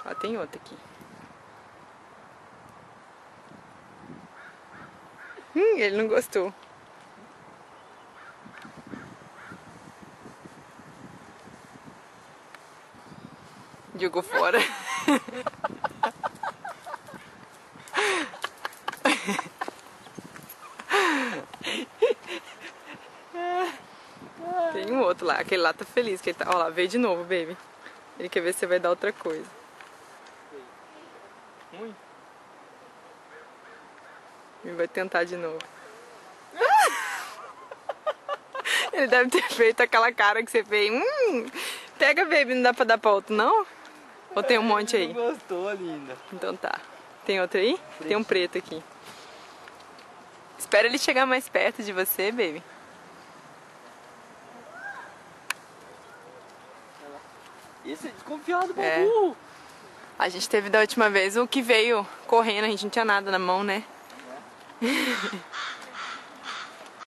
Ó, tem outro aqui. Ele não gostou. Jogou fora. Tem um outro lá. Aquele lá tá feliz. Que ele tá... Ó lá, veio de novo, baby. Ele quer ver se você vai dar outra coisa. Ruim. Ele vai tentar de novo. Ele deve ter feito aquela cara que você fez. Pega, baby, não dá pra dar pra outro, não? Ou tem um monte aí? Não gostou, linda. Então tá. Tem outro aí? Tem um preto aqui. Espera ele chegar mais perto de você, baby. Esse é desconfiado, Babu. É. A gente teve da última vez o que veio correndo, a gente não tinha nada na mão, né? É.